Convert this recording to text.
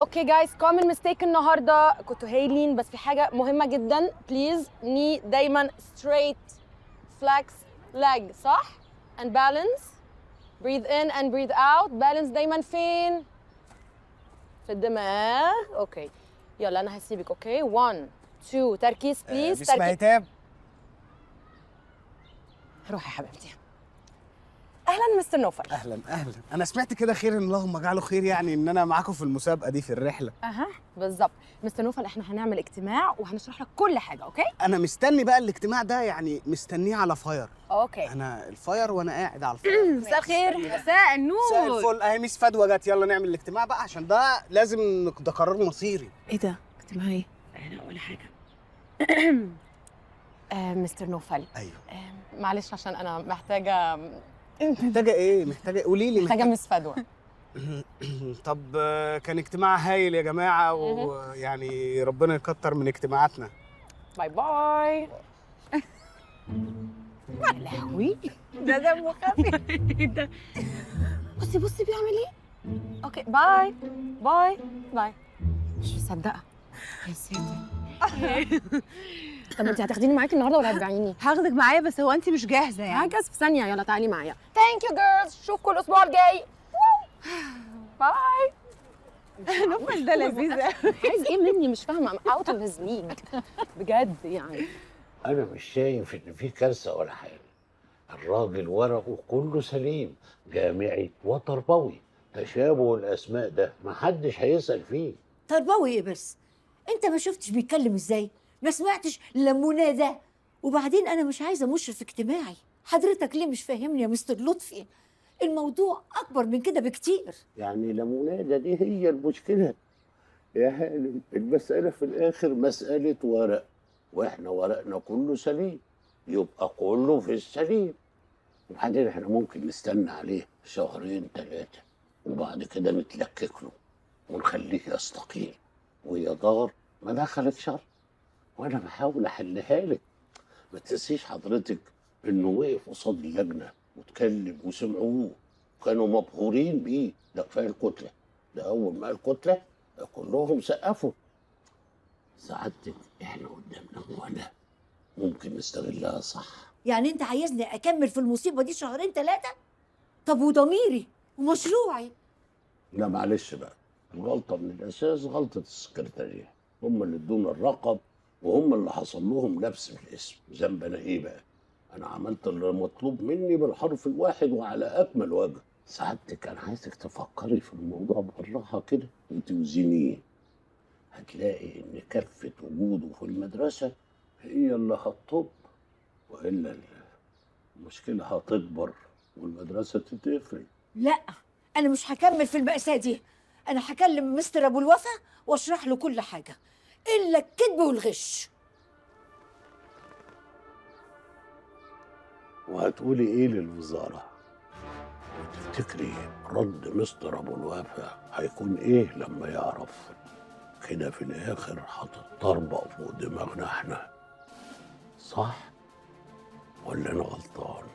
اوكي جايز، كومن ميستيك النهارده كنتوا هايلين، بس في حاجه مهمه جدا. بليز ني دايما ستريت فلكس leg، صح؟ and balance. breathe in and breathe out. balance دايما فين؟ في الدماغ. اوكي يلا انا هسيبك. اوكي 1 2 تركيز بليز. مش مهتاب. روحي يا حبيبتي. اهلا مستر نوفل. اهلا اهلا، انا سمعت كده خير ان اللهم جعله خير، يعني ان انا معاكم في المسابقه دي في الرحله. اها بالظبط مستر نوفل، احنا هنعمل اجتماع وهنشرح لك كل حاجه. اوكي انا مستني بقى الاجتماع ده، يعني مستنيه على فاير. اوكي انا الفاير وانا قاعد على الفاير. مساء الخير. مساء النور. مساء الفل. اهي ميس فدوى جت، يلا نعمل الاجتماع بقى عشان ده لازم، ده قرار مصيري. ايه ده؟ اجتماع ايه؟ لا ولا حاجه. مستر نوفل. ايوه. معلش عشان انا محتاجه محتاجه ايه؟ محتاجه قولي لي. محتاجه مس فدوى. طب كان اجتماع هايل يا جماعه، ويعني ربنا يكتر من اجتماعاتنا. باي باي. يا لهوي ده دمه خفيف. ده بصي بصي بيعمل ايه. اوكي باي باي باي. مش مصدقه يا ساتر. طب انت هتاخديني معاكي النهارده ولا هتبيعيني؟ هاخدك معايا، بس هو انت مش جاهزه يعني؟ هجهز في ثانيه. يلا تعالي معايا. ثانك يو جيرلز، اشوفكم الاسبوع الجاي. باي. نوفل ده لذيذ قوي. عايز ايه مني؟ مش فاهمه. اوت اوف هيز ليج بجد يعني. أنا مش شايف إن في كارثة ولا حاجة. الراجل ورقه كله سليم، جامعي وتربوي. تشابه الأسماء ده محدش هيسأل فيه. تربوي ايه بس؟ انت ما شفتش بيتكلم ازاي؟ ما سمعتش لموناه ده؟ وبعدين انا مش عايزه مشرف اجتماعي. حضرتك ليه مش فاهمني يا مستر لطفي؟ الموضوع اكبر من كده بكتير. يعني لمونادة دي هي المشكلة يا هانم. المسألة في الآخر مسألة ورق، وإحنا ورقنا كله سليم، يبقى كله في السليم. وبعدين إحنا ممكن نستنى عليه شهرين 3 وبعد كده نتلكك له ونخليه يستقيل، ويا دار ما دخلت شر. وانا بحاول احلها لك. ما تنسيش حضرتك انه وقف قصاد اللجنه واتكلم وسمعوه، كانوا مبهورين بيه. ده كفايه الكتله، ده اول ما قال كتله كلهم سقفوا. سعادتك احنا قدامنا وانا ممكن نستغلها صح. يعني انت عايزني اكمل في المصيبه دي شهرين 3؟ طب وضميري ومشروعي؟ لا معلش بقى، الغلطه من الاساس غلطه السكرتاريه. هم اللي ادونا الرقم وهم اللي حصل لهم لبس في الاسم. ذنب انا ايه بقى؟ انا عملت اللي مطلوب مني بالحرف الواحد وعلى اكمل وجه. سعادتك انا عايزك تفكري في الموضوع بالراحه كده وتوزنيه. هتلاقي ان كفه وجوده في المدرسه هي اللي هتطب، والا المشكله هتكبر والمدرسه تتقفل. لا، انا مش هكمل في المأساة دي. انا هكلم مستر ابو الوفا واشرح له كل حاجه الا الكذب والغش. وهتقولي ايه للوزاره؟ وتفتكري رد مستر ابو الوفا هيكون ايه لما يعرف؟ كده في الاخر هتتطربق فوق دماغنا احنا، صح ولا انا غلطان؟